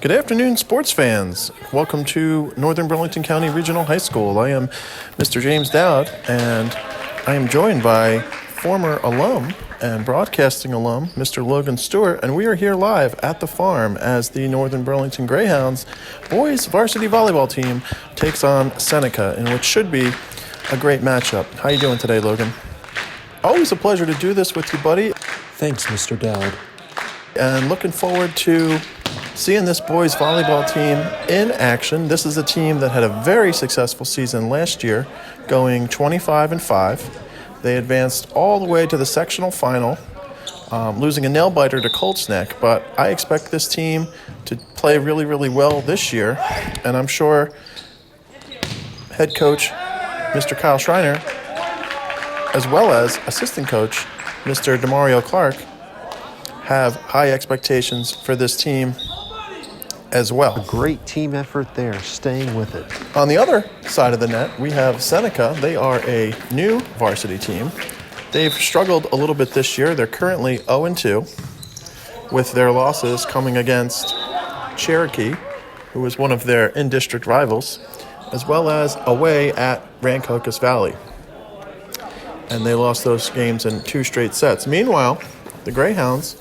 Good afternoon, sports fans. Welcome to Northern Burlington County Regional High School. I am Mr. James Dowd, and I am joined by former alum and broadcasting alum, Mr. Logan Stewart, and we are here live at the farm as the Northern Burlington Greyhounds boys varsity volleyball team takes on Seneca in what should be a great matchup. How you doing today, Logan? Always a pleasure to do this with you, buddy. Thanks, Mr. Dowd. And looking forward to seeing this boys volleyball team in action. This is a team that had a very successful season last year, going 25-5. They advanced all the way to the sectional final, losing a nail-biter to Colts Neck. But I expect this team to play really, really well this year. And I'm sure head coach, Mr. Kyle Schreiner, as well as assistant coach, Mr. DeMario Clark, have high expectations for this team as well. A great team effort there, staying with it. On the other side of the net, we have Seneca. They are a new varsity team. They've struggled a little bit this year. They're currently 0-2, with their losses coming against Cherokee, who is one of their in-district rivals, as well as away at Rancocas Valley. And they lost those games in 2 straight sets. Meanwhile, the Greyhounds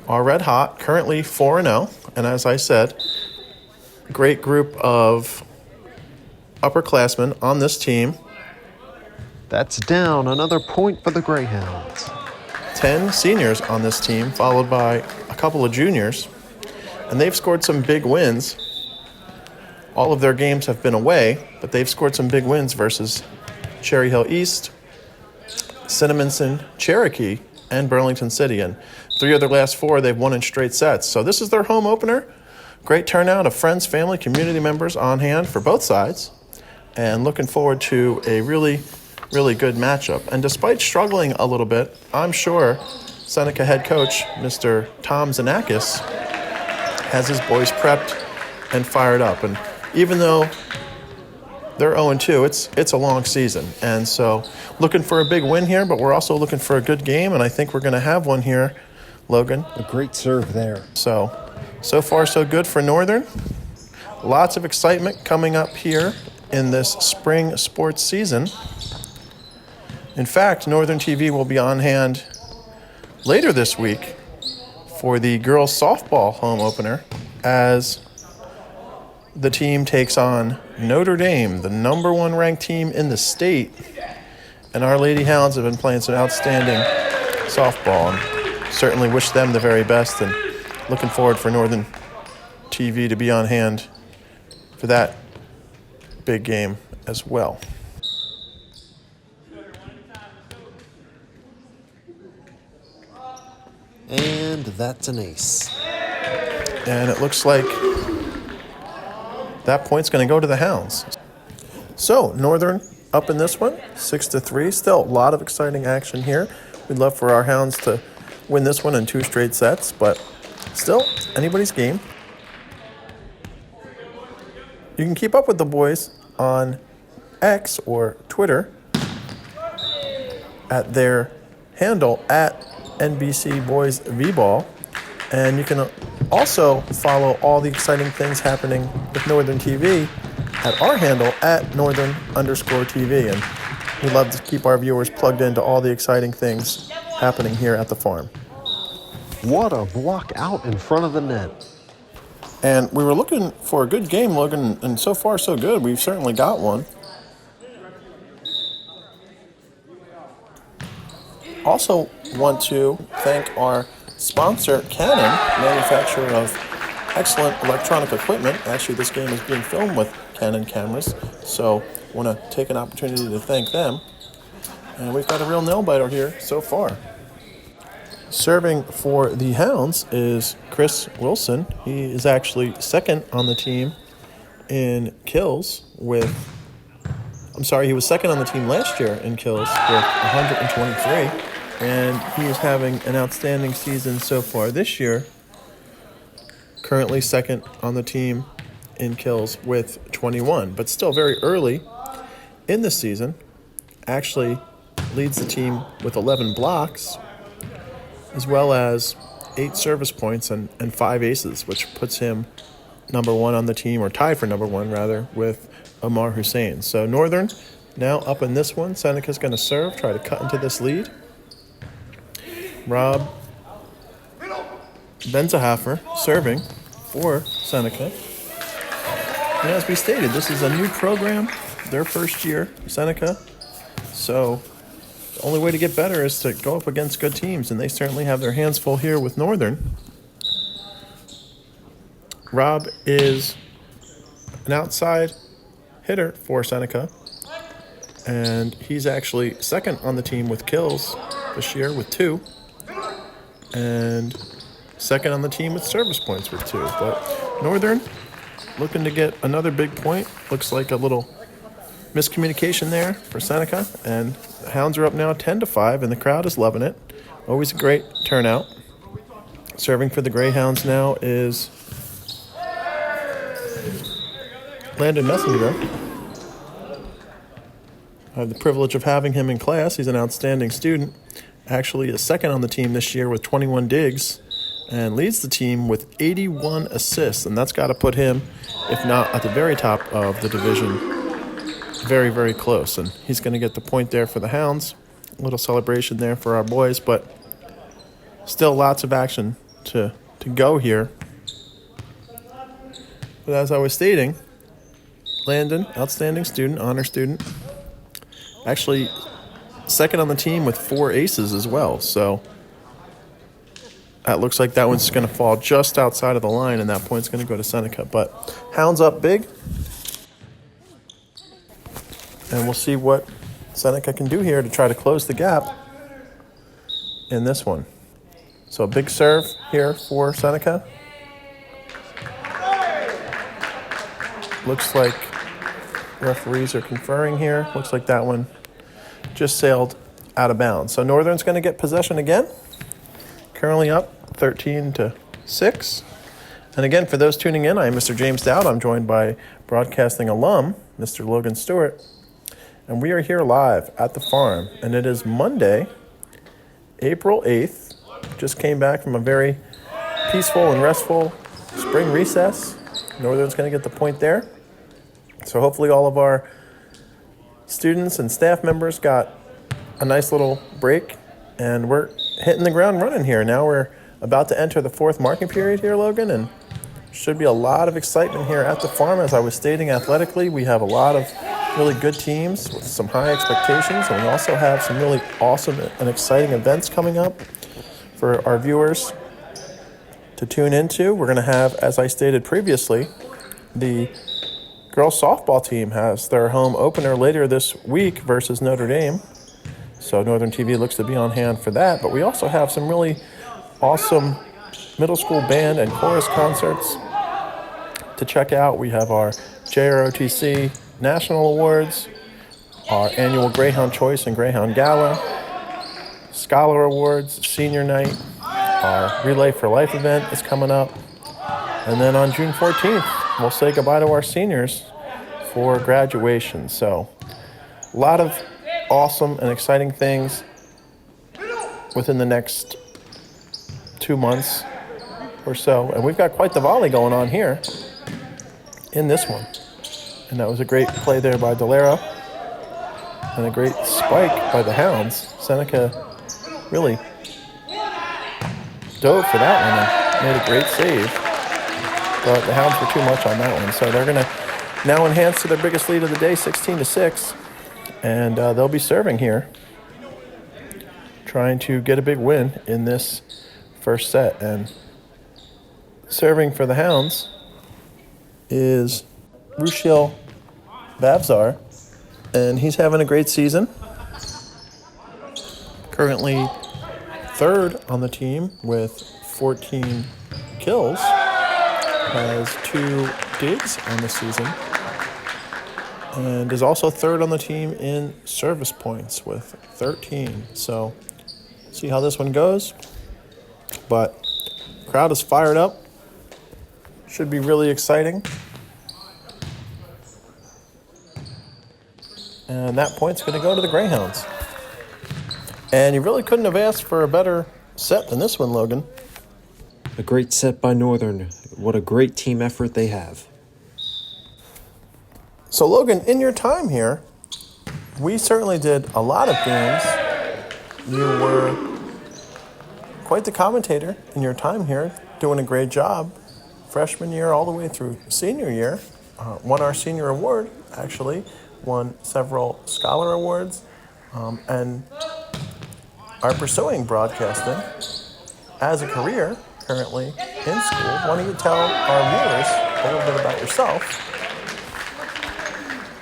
are red hot, currently 4-0, and as I said, great group of upperclassmen on this team. That's down, another point for the Greyhounds. 10 seniors on this team, followed by a couple of juniors, and they've scored some big wins. All of their games have been away, but they've scored some big wins versus Cherry Hill East, Cinnaminson, Cherokee, and Burlington City, and 3 of their last 4 they've won in straight sets. So this is their home opener. Great turnout of friends, family, community members on hand for both sides, and looking forward to a really, really good matchup. And despite struggling a little bit, I'm sure Seneca head coach, Mr. Tom Zanakis, has his boys prepped and fired up. And even though they're 0-2, it's a long season. And so looking for a big win here, but we're also looking for a good game, and I think we're going to have one here, Logan. A great serve there. So far so good for Northern. Lots of excitement coming up here in this spring sports season. In fact, Northern TV will be on hand later this week for the girls softball home opener as the team takes on Notre Dame, the number 1 ranked team in the state. And our Lady Hounds have been playing some outstanding softball, and certainly wish them the very best, and looking forward for Northern TV to be on hand for that big game as well. And that's an ace. And it looks like that point's going to go to the Hounds. So, Northern up in this one, 6-3. Still a lot of exciting action here. We'd love for our Hounds to win this one in 2 straight sets, but still, anybody's game. You can keep up with the boys on X or Twitter at their handle at NBC Boys V-Ball. And you can also follow all the exciting things happening with Northern TV at our handle at Northern_TV. And we love to keep our viewers plugged into all the exciting things happening here at the farm. What a block out in front of the net. And we were looking for a good game, Logan, and so far so good. We've certainly got one. Also want to thank our sponsor, Canon, manufacturer of excellent electronic equipment. Actually, this game is being filmed with Canon cameras, so want to take an opportunity to thank them. And we've got a real nail-biter here so far. Serving for the Hounds is Chris Wilson. He is actually second on the team in kills with... he was second on the team last year in kills with 123. And he is having an outstanding season so far this year. Currently second on the team in kills with 21. But still very early in the season. Actually leads the team with 11 blocks, as well as 8 service points and 5 aces, which puts him number one on the team, or tied for number one, rather, with Omar Hussein. So Northern now up in this one. Seneca's going to serve, try to cut into this lead. Rob Benzahafer serving for Seneca. And as we stated, this is a new program, their first year, Seneca. So the only way to get better is to go up against good teams, and they certainly have their hands full here with Northern. Rob is an outside hitter for Seneca, and he's actually second on the team with kills this year with 2, and second on the team with service points with 2. But Northern looking to get another big point. Looks like a little miscommunication there for Seneca, and the Hounds are up now 10-5, and the crowd is loving it. Always a great turnout. Serving for the Greyhounds now is Landon Messenger. I have the privilege of having him in class. He's an outstanding student. Actually is second on the team this year with 21 digs, and leads the team with 81 assists, and that's got to put him, if not at the very top of the division, very, very close. And he's going to get the point there for the Hounds. A little celebration there for our boys, but still lots of action to go here. But as I was stating, Landon, outstanding student, honor student, actually second on the team with 4 aces as well. So that looks like that one's going to fall just outside of the line, and that point's going to go to Seneca. But Hounds up big, and we'll see what Seneca can do here to try to close the gap in this one. So a big serve here for Seneca. Looks like referees are conferring here. Looks like that one just sailed out of bounds. So Northern's going to get possession again. Currently up 13-6. And again, for those tuning in, I'm Mr. James Dowd. I'm joined by broadcasting alum, Mr. Logan Stewart. And we are here live at the farm. And it is Monday, April 8th. Just came back from a very peaceful and restful spring recess. Northern's going to get the point there. So hopefully all of our students and staff members got a nice little break, and we're hitting the ground running here. Now we're about to enter the 4th marking period here, Logan, and should be a lot of excitement here at the farm. As I was stating, athletically, we have a lot of really good teams with some high expectations, and we also have some really awesome and exciting events coming up for our viewers to tune into. We're going to have, as I stated previously, the girls softball team has their home opener later this week versus Notre Dame. So Northern TV looks to be on hand for that. But we also have some really awesome middle school band and chorus concerts to check out. We have our JROTC National Awards, our annual Greyhound Choice and Greyhound Gala, Scholar Awards, Senior Night, our Relay for Life event is coming up. And then on June 14th, we'll say goodbye to our seniors for graduation. So a lot of awesome and exciting things within the next 2 months or so. And we've got quite the volley going on here in this one. And that was a great play there by Delera and a great spike by the Hounds. Seneca really dove for that one and made a great save. But the Hounds were too much on that one. So they're going to now enhance to their biggest lead of the day, 16-6. And they'll be serving here, trying to get a big win in this first set. And serving for the Hounds is Rushil Bavzar, and he's having a great season. Currently 3rd on the team with 14 kills, has 2 digs on the season, and is also 3rd on the team in service points with 13. So see how this one goes. But crowd is fired up. Should be really exciting. And that point's going to go to the Greyhounds. And you really couldn't have asked for a better set than this one, Logan. A great set by Northern. What a great team effort they have. So Logan, in your time here, we certainly did a lot of games. You were quite the commentator in your time here, doing a great job. Freshman year all the way through senior year. Won our senior award, actually. Won several scholar awards. And are pursuing broadcasting as a career currently in school. Why don't you tell our viewers a little bit about yourself?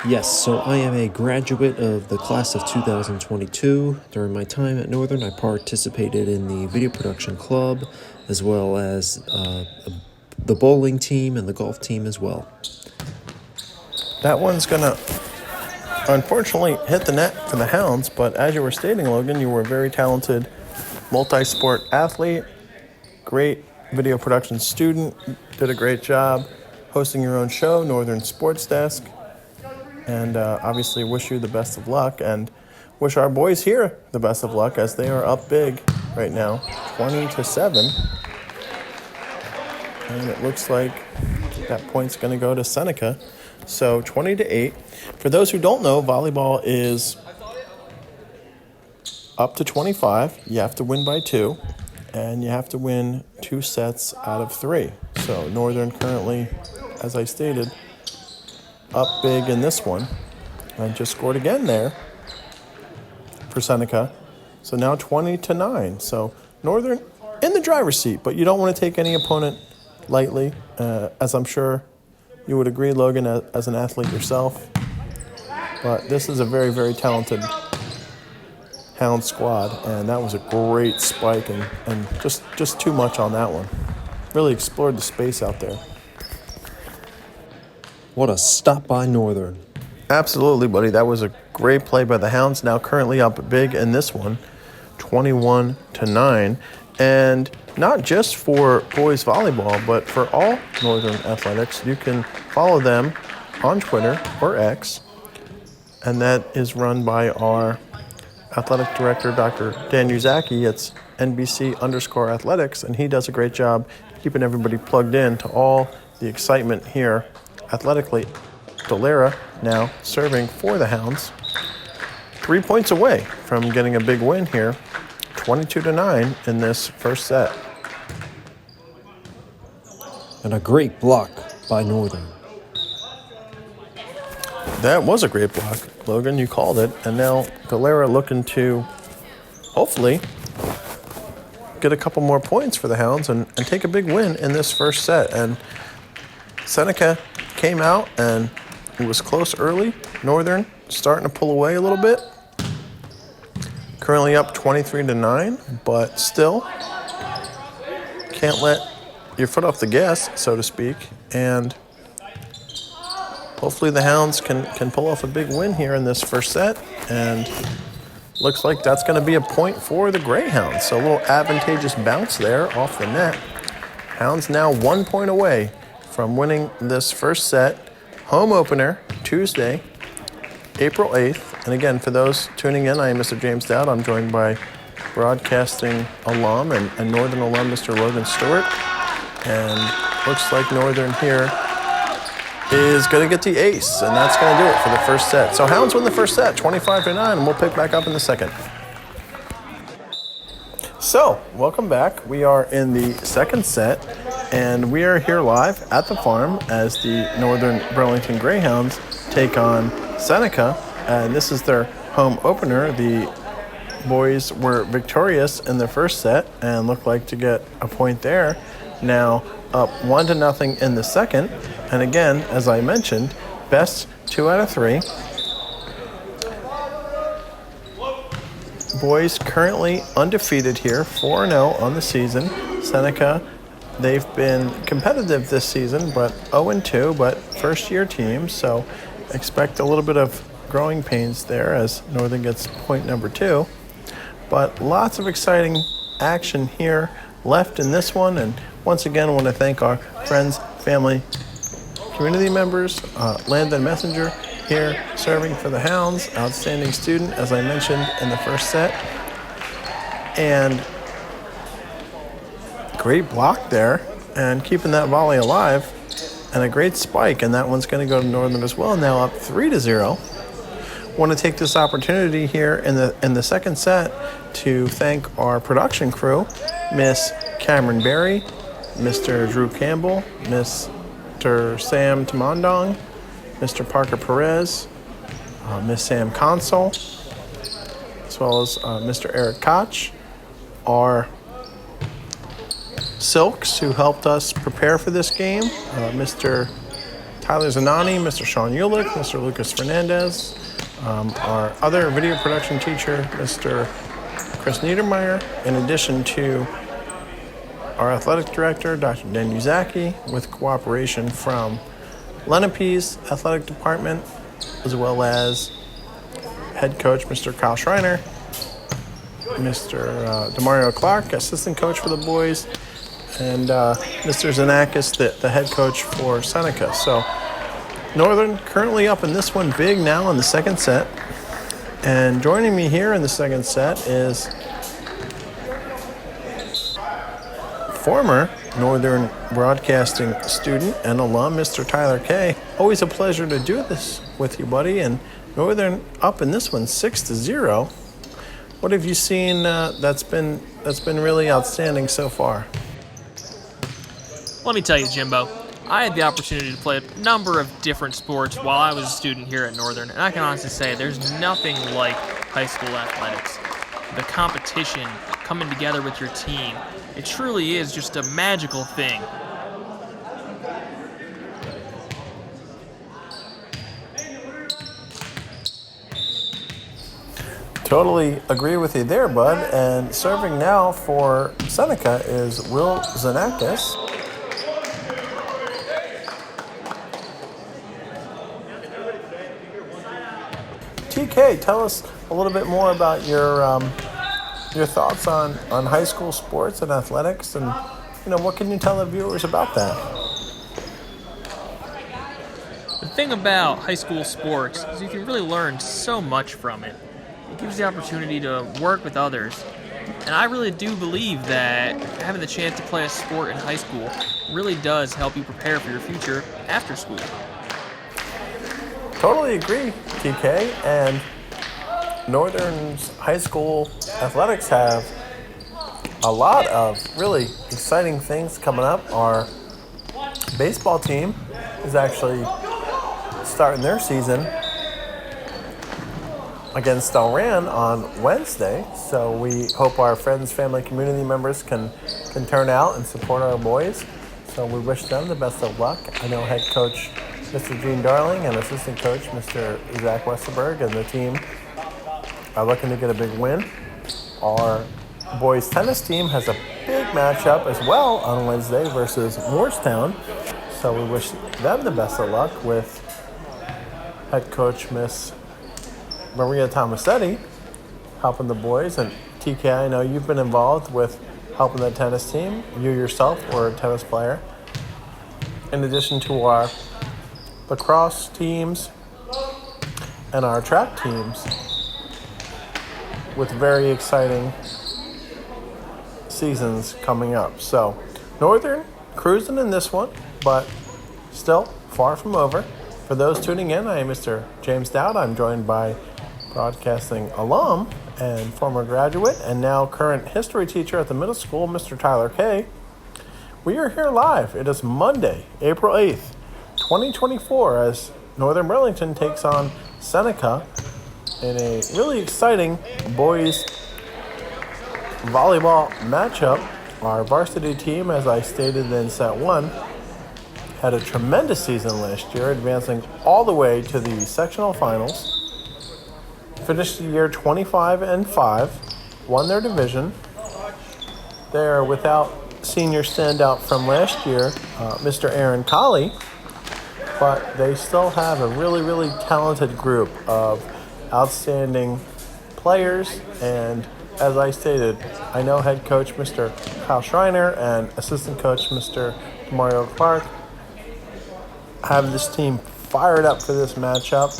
Yes, so I am a graduate of the class of 2022. During my time at Northern, I participated in the video production club, as well as the bowling team and the golf team as well. That one's going to unfortunately hit the net for the Hounds, but as you were stating, Logan, you were a very talented multi-sport athlete, great video production student, did a great job hosting your own show, Northern Sports Desk, and obviously wish you the best of luck and wish our boys here the best of luck as they are up big right now, 20-7. And it looks like that point's going to go to Seneca. So 20-8. For those who don't know, volleyball is up to 25. You have to win by 2, and you have to win 2 sets out of 3. So Northern currently, as I stated, up big in this one. And just scored again there for Seneca. So now 20-9. So Northern in the driver's seat, but you don't want to take any opponent lightly, as I'm sure you would agree, Logan, as an athlete yourself. But this is a very, very talented Hound squad, and that was a great spike and just too much on that one. Really explored the space out there. What a stop by Northern. Absolutely, buddy. That was a great play by the Hounds. Now currently up big in this one, 21-9. And not just for boys volleyball, but for all Northern athletics. You can follow them on Twitter or X, and that is run by our athletic director, Dr. Dan Uzaki. It's NBC_athletics, and he does a great job keeping everybody plugged in to all the excitement here athletically. Dolera now serving for the Hounds. 3 points away from getting a big win here, 22-9 in this first set. And a great block by Northern. That was a great block, Logan. You called it. And now Dolera looking to hopefully get a couple more points for the Hounds and take a big win in this first set. And Seneca came out and it was close early. Northern starting to pull away a little bit. Currently up 23-9, but still can't let your foot off the gas, so to speak. And hopefully the Hounds can pull off a big win here in this first set. And looks like that's going to be a point for the Greyhounds. So a little advantageous bounce there off the net. Hounds now 1 point away from winning this first set. Home opener Tuesday, April 8th. And again, for those tuning in, I am Mr. James Dowd. I'm joined by broadcasting alum and Northern alum, Mr. Logan Stewart. And looks like Northern here is going to get the ace, and that's going to do it for the first set. So Hounds win the first set, 25-9, and we'll pick back up in the second. So, welcome back. We are in the second set, and we are here live at the farm as the Northern Burlington Greyhounds take on Seneca, and this is their home opener. The boys were victorious in the first set and look like to get a point there. Now up 1-0 in the second, and again, as I mentioned, best 2 out of 3. Boys currently undefeated here, 4-0 on the season. Seneca, they've been competitive this season, but 0-2, but first-year team, so expect a little bit of growing pains there as Northern gets point number 2. But lots of exciting action here left in this one, and once again, I want to thank our friends, family, community members, Landon Messenger here serving for the Hounds, outstanding student, as I mentioned in the first set. And Great block there and keeping that volley alive. And a great spike, and that one's going to go to Northern as well. Now up 3-0. Want to take this opportunity here in the second set to thank our production crew, Miss Cameron Berry, Mr. Drew Campbell, Mr. Sam Tamandong, Mr. Parker Perez, Miss Sam Consul, as well as Mr. Eric Koch, our Silks, who helped us prepare for this game, Mr. Tyler Zanani, Mr. Sean Ulick, Mr. Lucas Fernandez, our other video production teacher, Mr. Chris Niedermeyer, in addition to our athletic director, Dr. Dan Uzaki, with cooperation from Lenape's athletic department, as well as head coach, Mr. Kyle Schreiner, Mr. Demario Clark, assistant coach for the boys, and Mr. Xenakis, the head coach for Seneca. So Northern currently up in this one big now in the second set. And joining me here in the second set is former Northern Broadcasting student and alum, Mr. Tyler Kay. Always a pleasure to do this with you, buddy. And Northern up in this one 6-0. What have you seen that's been really outstanding so far? Let me tell you, Jimbo, I had the opportunity to play a number of different sports while I was a student here at Northern, and I can honestly say there's nothing like high school athletics. The competition, coming together with your team, it truly is just a magical thing. Totally agree with you there, bud. And serving now for Seneca is Will Xenakis. TK, tell us a little bit more about your thoughts on high school sports and athletics, and what can you tell the viewers about that? The thing about high school sports is you can really learn so much from it. It gives you the opportunity to work with others. And I really do believe that having the chance to play a sport in high school really does help you prepare for your future after school. Totally agree, TK. And Northern's high school athletics have a lot of really exciting things coming up. Our baseball team is actually starting their season against Delran on Wednesday. So we hope our friends, family, community members can turn out and support our boys. So we wish them the best of luck. I know head coach Mr. Gene Darling and assistant coach Mr. Zach Westerberg and the team are looking to get a big win. Our boys tennis team has a big matchup as well on Wednesday versus Moorestown. So we wish them the best of luck with head coach Miss Maria Tomasetti helping the boys. And TK, I know you've been involved with helping the tennis team. You yourself were a tennis player. In addition to our lacrosse teams and our track teams, with very exciting seasons coming up. So Northern cruising in this one, but still far from over. For those tuning in, I am Mr. James Dowd. I'm joined by broadcasting alum and former graduate and now current history teacher at the middle school, Mr. Tyler Kay. We are here live. It is Monday, April 8th, 2024, as Northern Burlington takes on Seneca in a really exciting boys volleyball matchup. Our varsity team, as I stated in set one, had a tremendous season last year, advancing all the way to the sectional finals. Finished the year 25-5, won their division. They are without senior standout from last year, Mr. Aaron Colley, but they still have a really, really talented group of outstanding players. And as I stated, I know head coach Mr. Kyle Schreiner and assistant coach Mr. Mario Clark have this team fired up for this matchup.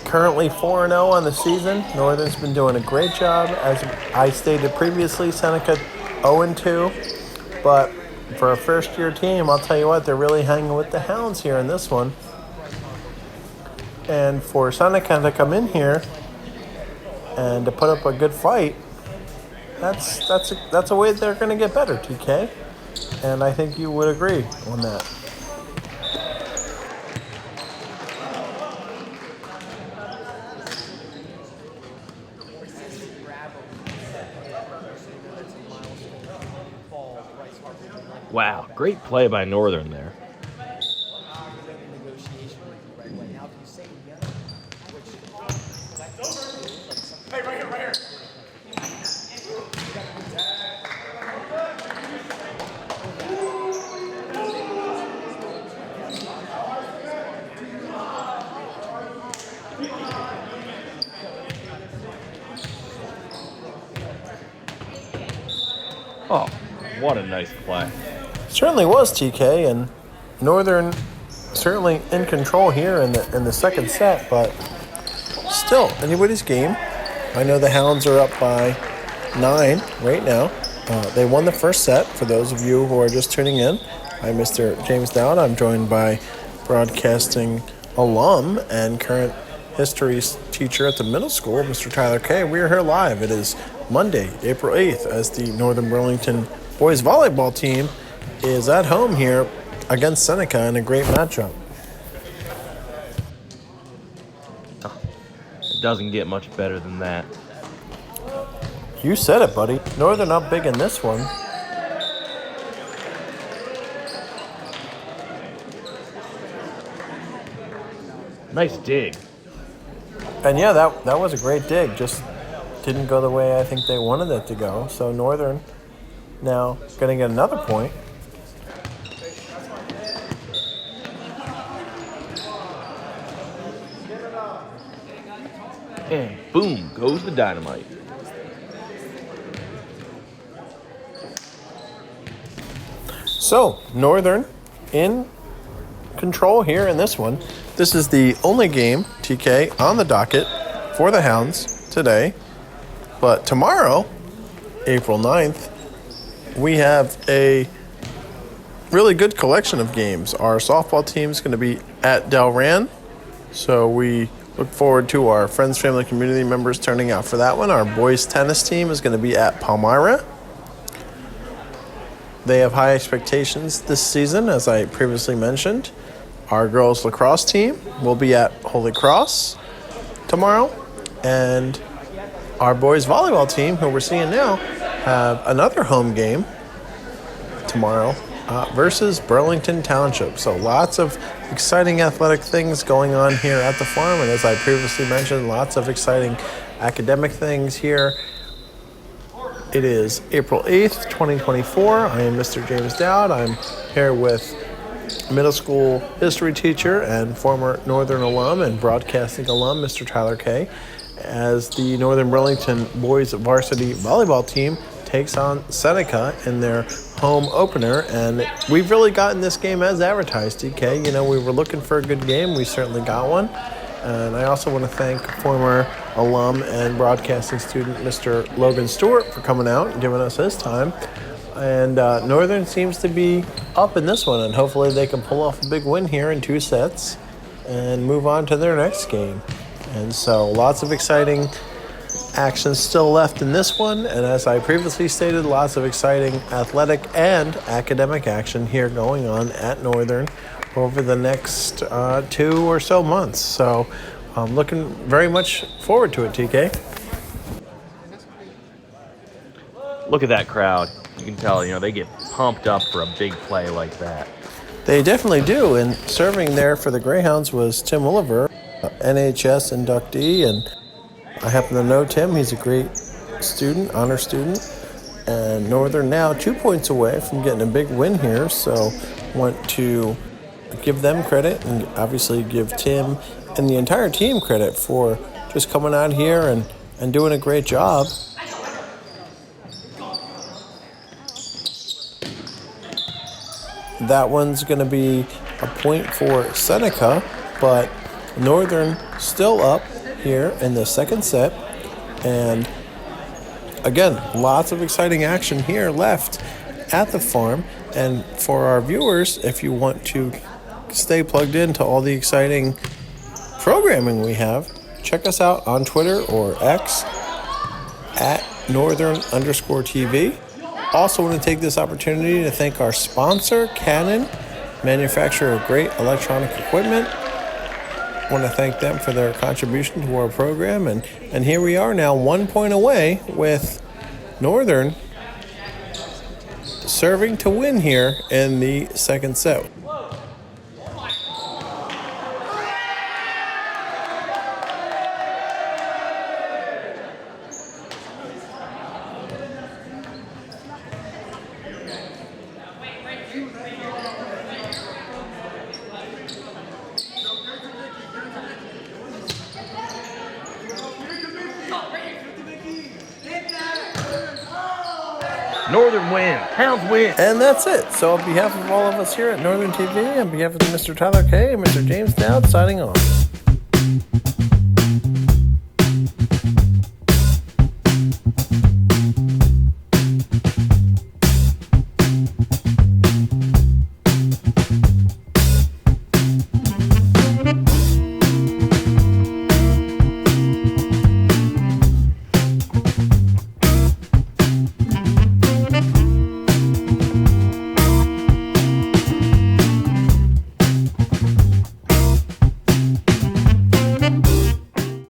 Currently 4-0 on the season. Northern's been doing a great job. As I stated previously, Seneca 0-2, but for a first-year team, I'll tell you what, they're really hanging with the Hounds here in this one. And for Seneca to come in here and to put up a good fight, that's a way they're going to get better, TK. And I think you would agree on that. Wow, great play by Northern there. Oh, what a nice play. Certainly was, TK, and Northern certainly in control here in the second set, but still anybody's game. I know the Hounds are up by 9 right now. They won the first set. For those of you who are just tuning in, I'm Mr. James Dowd. I'm joined by broadcasting alum and current history teacher at the middle school, Mr. Tyler K. We are here live. It is Monday, April 8th, as the Northern Burlington boys volleyball team is at home here against Seneca in a great matchup. It doesn't get much better than that. You said it, buddy. Northern up big in this one. Nice dig. And yeah, that was a great dig. Just didn't go the way I think they wanted it to go. So Northern now going to get another point. And boom goes the dynamite. So Northern in control here in this one. This is the only game, TK, on the docket for the Hounds today. But tomorrow, April 9th, we have a really good collection of games. Our softball team is going to be at Delran, so we look forward to our friends, family, community members turning out for that one. Our boys tennis team is going to be at Palmyra. They have high expectations this season, as I previously mentioned. Our girls lacrosse team will be at Holy Cross tomorrow. And our boys volleyball team, who we're seeing now, have another home game tomorrow versus Burlington Township. So lots of exciting athletic things going on here at the farm. And as I previously mentioned, lots of exciting academic things here. It is April 8th, 2024. I am Mr. James Dowd. I'm here with middle school history teacher and former Northern alum and broadcasting alum, Mr. Tyler K., as the Northern Burlington boys varsity volleyball team takes on Seneca in their home opener. And we've really gotten this game as advertised, DK. You know, we were looking for a good game. We certainly got one. And I also want to thank former alum and broadcasting student, Mr. Logan Stewart, for coming out and giving us his time. And Northern seems to be up in this one, and hopefully they can pull off a big win here in 2 sets and move on to their next game. And so lots of exciting action still left in this one. And as I previously stated, lots of exciting athletic and academic action here going on at Northern over the next 2 or so months. So I'm looking very much forward to it, TK. Look at that crowd. You can tell, they get pumped up for a big play like that. They definitely do. And serving there for the Greyhounds was Tim Oliver, NHS inductee. And I happen to know Tim. He's a great student, honor student. And Northern now 2 points away from getting a big win here. So want to give them credit and obviously give Tim and the entire team credit for just coming out here and doing a great job. That one's going to be a point for Seneca, but Northern still up here in the second set. And again, lots of exciting action here left at the farm. And for our viewers, if you want to stay plugged into all the exciting programming we have, check us out on Twitter or X at northern_TV. Also want to take this opportunity to thank our sponsor, Canon, manufacturer of great electronic equipment. Want to thank them for their contribution to our program. And here we are now 1 point away with Northern serving to win here in the second set. Northern win. Hounds win. And that's it. So on behalf of all of us here at Northern TV, on behalf of Mr. Tyler K. and Mr. James Dowd, signing off.